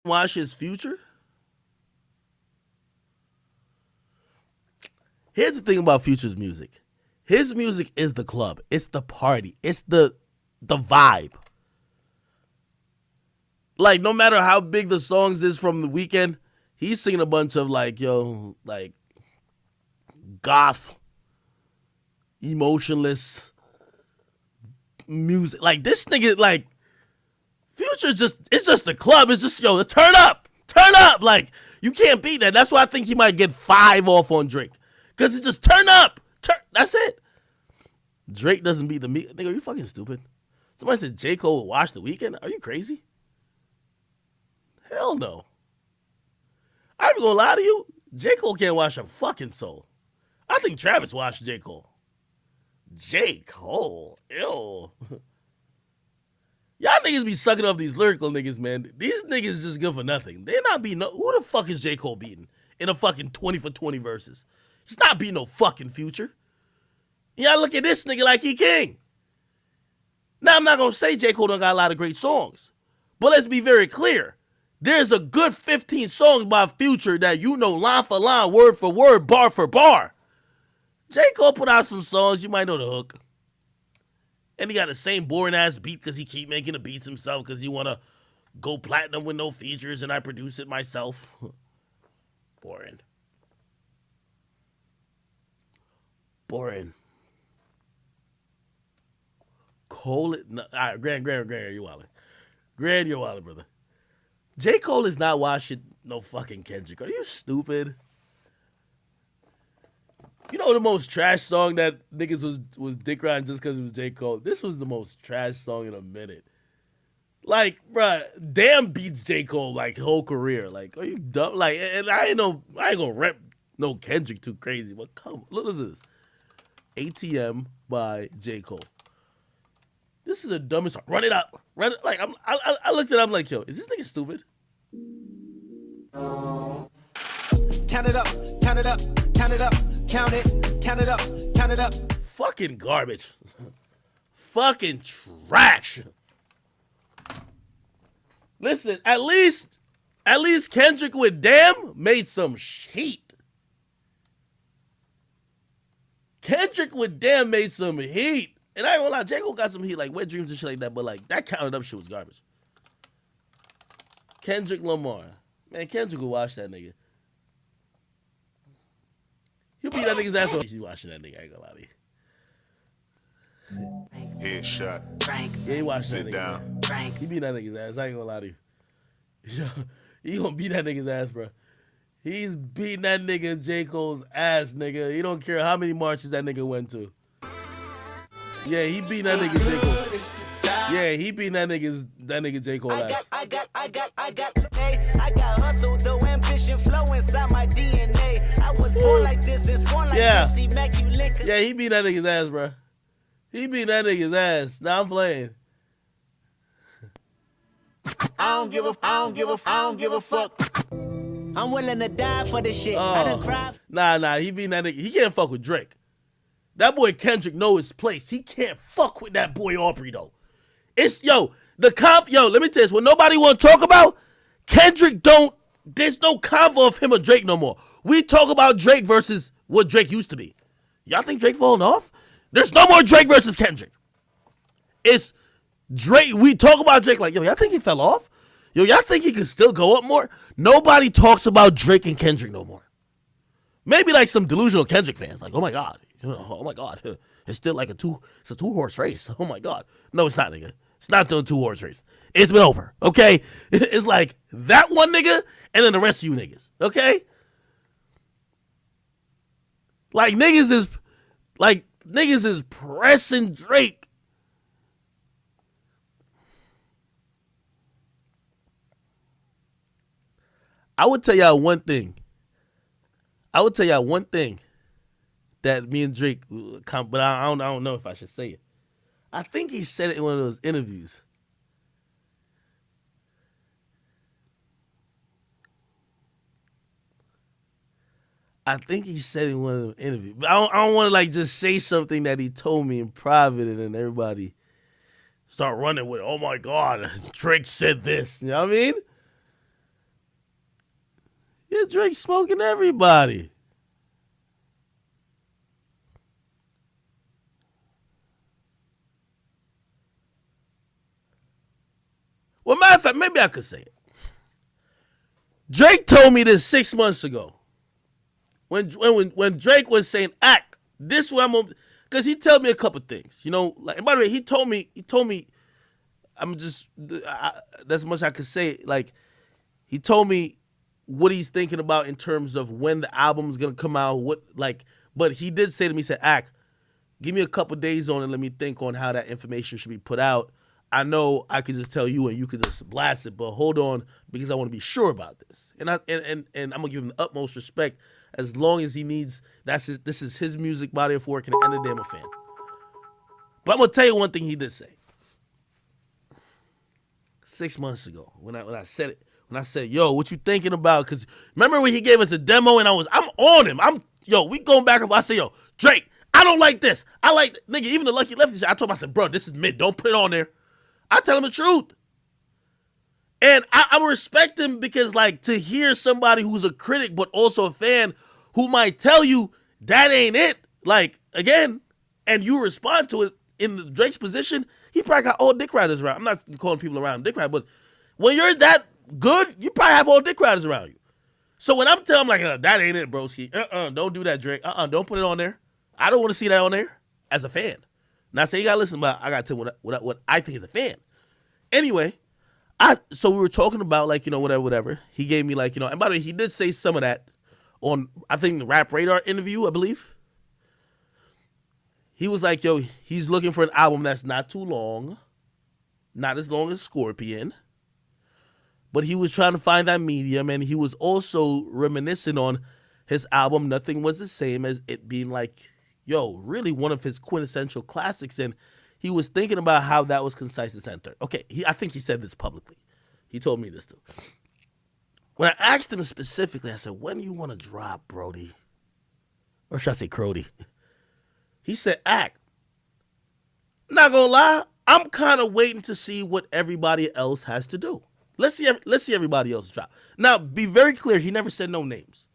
Watch his Future. Here's the thing about Future's music. His music is the club. It's the party. It's the vibe. Like, no matter how big the songs is from the weekend, he's singing a bunch of like, yo, like goth, emotionless music. Like this nigga, like Future it's just a club. It's just, yo, turn up. Turn up. Like, you can't beat that. That's why I think he might get 5 off on Drake. Cause it's just turn up. That's it. Drake doesn't beat the meat. Nigga, are you fucking stupid? Somebody said J. Cole would watch the weekend. Are you crazy? Hell no. I'm not gonna lie to you. J. Cole can't watch a fucking soul. I think Travis watched J. Cole. J. Cole? Ew. Y'all niggas be sucking off these lyrical niggas, man. These niggas just good for nothing. They're not beating who the fuck is J. Cole beating in a fucking 20 for 20 verses? He's not beating no fucking Future. Y'all look at this nigga like he king. Now, I'm not gonna say J. Cole don't got a lot of great songs, but let's be very clear. There's a good 15 songs by Future that you know line for line, word for word, bar for bar. J. Cole put out some songs, you might know the hook. And he got the same boring ass beat because he keep making the beats himself because he want to go platinum with no features and I produce it myself. Boring. Boring. Cole, no, all right, Grand, you wildin'. Grand, you're wildin', brother. J. Cole is not watching no fucking Kendrick. Are you stupid? You know the most trash song that niggas was dick riding just because it was J. Cole? This was the most trash song in a minute. Like, bruh, Damn beats J. Cole like whole career. Like, are you dumb? Like, and I ain't gonna rep no Kendrick too crazy, but come on, listen to this. ATM by J. Cole. This is the dumbest song. Run it up. Run it. Like, I looked at it, I'm like, yo, is this nigga stupid? Count it up, count it up, count it up, count it up, count it up. Fucking garbage. Fucking trash. Listen, at least Kendrick with Damn made some heat. Kendrick with Damn made some heat. And I ain't gonna lie, J. Cole got some heat, like Wet Dreams and shit like that, but like that counted up shit was garbage. Kendrick Lamar. Man, Kendrick will watch that nigga. He'll beat that nigga's ass off. He's watching that nigga, I ain't gonna lie to you. Headshot. Yeah, he watched that Sit nigga. down. Man. He beat that nigga's ass, I ain't gonna lie to you. Yo, he gonna beat that nigga's ass, bro. He's beating that nigga J. Cole's ass, nigga. He don't care how many marches that nigga went to. Yeah, he beat that nigga J. Cole. Yeah, he beat that nigga J. Cole ass. I got hustle, though ambition flow inside my DNA. I was born like this, born like this. Immaculate. Yeah, he beat that nigga's ass, bro. He beat that nigga's ass. Now I'm playing. I don't give a fuck. I'm willing to die for this shit. I done cried. Nah, he beat that nigga. He can't fuck with Drake. That boy Kendrick know his place. He can't fuck with that boy Aubrey though. It's let me tell you this. What nobody want to talk about, Kendrick there's no convo of him or Drake no more. We talk about Drake versus what Drake used to be. Y'all think Drake falling off? There's no more Drake versus Kendrick. It's Drake. We talk about Drake like, yo, y'all think he fell off? Yo, y'all think he could still go up more? Nobody talks about Drake and Kendrick no more. Maybe like some delusional Kendrick fans, like, oh my God, it's still like it's a 2-horse race. Oh my God. No, it's not, nigga. It's not doing 2-horse race. It's been over, okay? It's like that one nigga and then the rest of you niggas, okay? Like niggas is pressing Drake. I would tell y'all one thing that me and Drake, but I don't know if I should say it. I think he said it in one of those interviews. I think he said it in one of the interviews. But I don't want to like just say something that he told me in private and then everybody start running with it. Oh my God, Drake said this. You know what I mean? Yeah, Drake smoking everybody. Well, matter of fact, maybe I could say it. Drake told me this 6 months ago. When Drake was saying, act, this way I'm gonna, because he told me a couple things. You know, like, and by the way, he told me, that's as much as I could say. Like, he told me what he's thinking about in terms of when the album's gonna come out, but he did say to me, he said, act, give me a couple days on it, let me think on how that information should be put out. I know I could just tell you and you could just blast it, but hold on, because I want to be sure about this. And I'm gonna give him the utmost respect as long as he needs. This is his music body of work, and at the end of the day, I'm a fan. But I'm gonna tell you one thing he did say 6 months ago when I said it. When I said, yo, what you thinking about? Because remember when he gave us a demo and I'm on him. We going back and forth. I say, yo, Drake, I don't like this. I like, nigga, even the Lucky Lefty shit. I told him, I said, bro, this is mid. Don't put it on there. I tell him the truth. And I respect him because, like, to hear somebody who's a critic but also a fan who might tell you that ain't it, like, again, and you respond to it in Drake's position, he probably got all dick riders around. I'm not calling people around dick riders, but when you're that good, you probably have all dick riders around you. So when I'm telling him, like, that ain't it, broski, don't do that, Drake. Don't put it on there. I don't want to see that on there as a fan. Now, say you got to listen, but I got to tell you what I think as a fan. Anyway, so we were talking about, like, you know, whatever. He gave me, like, you know, and by the way, he did say some of that on, I think, the Rap Radar interview, I believe. He was like, yo, he's looking for an album that's not too long, not as long as Scorpion, but he was trying to find that medium, and he was also reminiscent on his album Nothing Was the Same, as it being like, yo, really one of his quintessential classics, and he was thinking about how that was concise and center. Okay, I think he said this publicly. He told me this too. When I asked him specifically, I said, when do you want to drop, Brody? Or should I say Crody? He said, act. Not gonna lie, I'm kind of waiting to see what everybody else has to do. Let's see everybody else drop. Now, be very clear, he never said no names.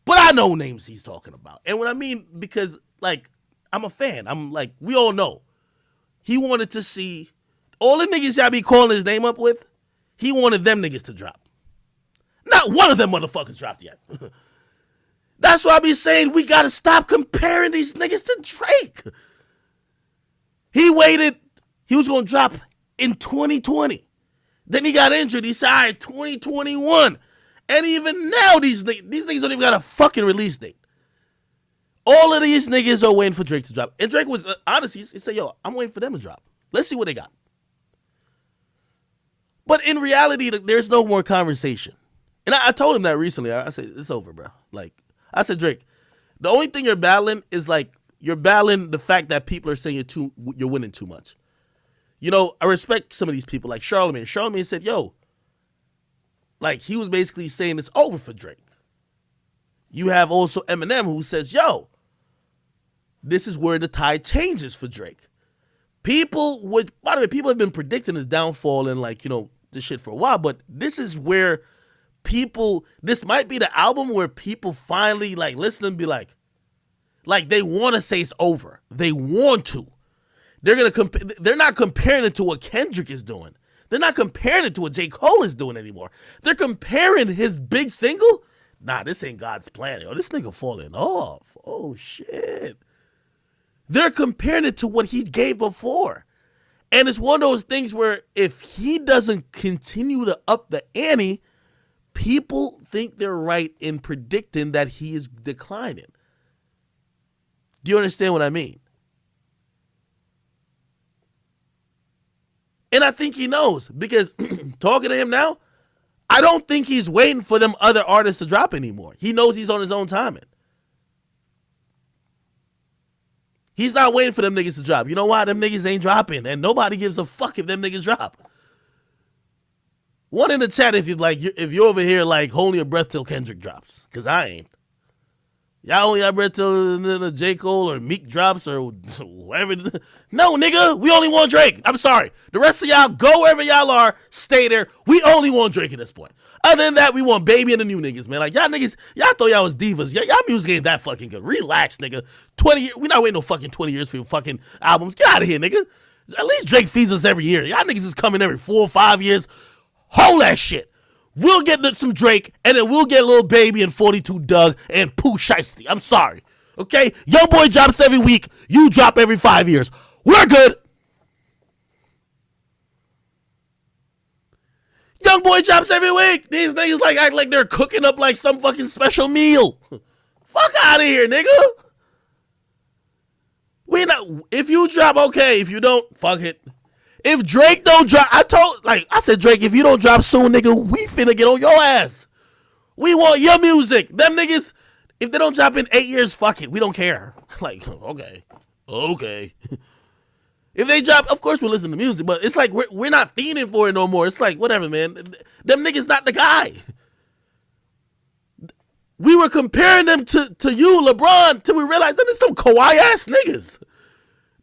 But I know names he's talking about. And what I mean, because, like, I'm a fan. I'm like, we all know. He wanted to see all the niggas I be calling his name up with, he wanted them niggas to drop. Not one of them motherfuckers dropped yet. That's why I be saying we gotta stop comparing these niggas to Drake. He waited, he was gonna drop in 2020. Then he got injured, he said, all right, 2021. And even now, these niggas don't even got a fucking release date. All of these niggas are waiting for Drake to drop. And Drake was, honestly, he said, yo, I'm waiting for them to drop. Let's see what they got. But in reality, there's no more conversation. And I told him that recently. I said, it's over, bro. Like, I said, Drake, the only thing you're battling is, like, you're battling the fact that people are saying you're winning too much. You know, I respect some of these people, like Charlamagne. Charlamagne said, yo, like, he was basically saying it's over for Drake. You have also Eminem who says, yo, this is where the tide changes for Drake. By the way, people have been predicting his downfall and, like, you know, this shit for a while, but this is where this might be the album where people finally, like, listen and be like they want to say it's over. They want to. They're not comparing it to what Kendrick is doing. They're not comparing it to what J. Cole is doing anymore. They're comparing his big single. Nah, this ain't God's plan. Yo, this nigga falling off. Oh, shit. They're comparing it to what he gave before. And it's one of those things where if he doesn't continue to up the ante, people think they're right in predicting that he is declining. Do you understand what I mean? And I think he knows, because talking to him now, I don't think he's waiting for them other artists to drop anymore. He knows he's on his own timing. He's not waiting for them niggas to drop. You know why? Them niggas ain't dropping, and nobody gives a fuck if them niggas drop. One in the chat if you're over here, like, holding your breath till Kendrick drops, because I ain't. Y'all only got bread till the J. Cole or Meek drops or whatever. No, nigga, we only want Drake. I'm sorry. The rest of y'all, go wherever y'all are, stay there. We only want Drake at this point. Other than that, we want Baby and the new niggas, man. Like, y'all niggas, y'all thought y'all was divas. Y'all music ain't that fucking good. Relax, nigga. 20 years, we not waiting no fucking 20 years for your fucking albums. Get out of here, nigga. At least Drake feeds us every year. Y'all niggas is coming every 4 or 5 years. Hold that shit. We'll get some Drake, and then we'll get Lil Baby and 42 Doug and Pooh Shiesty. I'm sorry. Okay? Young Boy drops every week. You drop every 5 years. We're good. Young Boy drops every week. These niggas like act like they're cooking up like some fucking special meal. Fuck out of here, nigga. We not. If you drop, okay. If you don't, fuck it. If Drake don't drop, I said, Drake, if you don't drop soon, nigga, we finna get on your ass. We want your music. Them niggas, if they don't drop in 8 years, fuck it. We don't care. Like, okay. If they drop, of course we'll listen to music, but it's like we're not fiending for it no more. It's like, whatever, man. Them niggas not the guy. We were comparing them to you, LeBron, till we realized them is some Kawhi-ass niggas.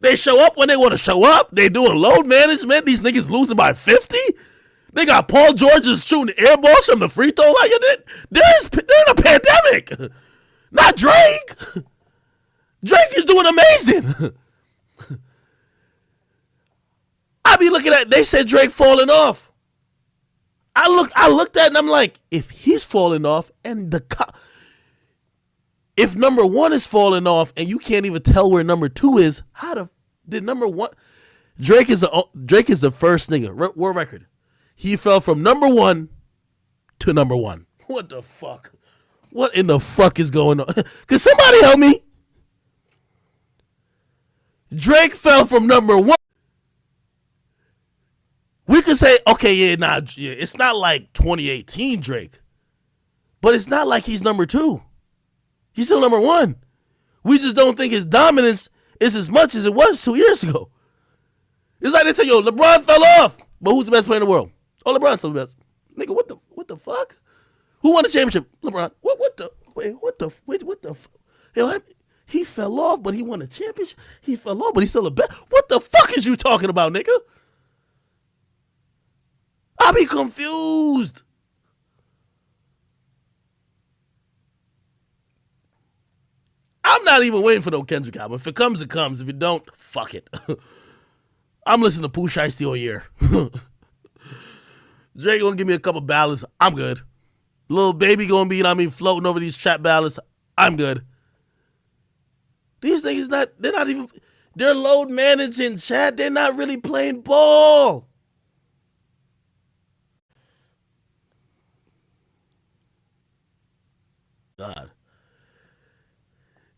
They show up when they want to show up. They doing load management. These niggas losing by 50. They got Paul George just shooting air balls from the free throw line. They're in a pandemic. Not Drake. Drake is doing amazing. I be looking at, they said Drake falling off. I looked at it and I'm like, if he's falling off and if number one is falling off and you can't even tell where number two is, did number one? Drake is the first nigga. World record. He fell from number one to number one. What the fuck? What in the fuck is going on? Can somebody help me? Drake fell from number one. We could say, okay, yeah, it's not like 2018 Drake, but it's not like he's number two. He's still number one. We just don't think his dominance is as much as it was 2 years ago. It's like they say, yo, LeBron fell off, but who's the best player in the world? Oh, LeBron's still the best. Nigga, what the fuck? Who won the championship? LeBron. What the Yo, he fell off, but he won a championship. He fell off, but he's still the best. What the fuck is you talking about, nigga? I be confused. I'm not even waiting for no Kendrick album. If it comes, it comes. If it don't, fuck it. I'm listening to Pooh Shiesty all year. Drake gonna give me a couple ballads. I'm good. Lil Baby gonna be, floating over these trap ballads. I'm good. These niggas they're load managing, chat. They're not really playing ball. God.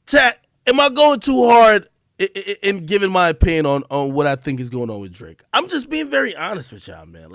Chat, am I going too hard in giving my opinion on what I think is going on with Drake? I'm just being very honest with y'all, man.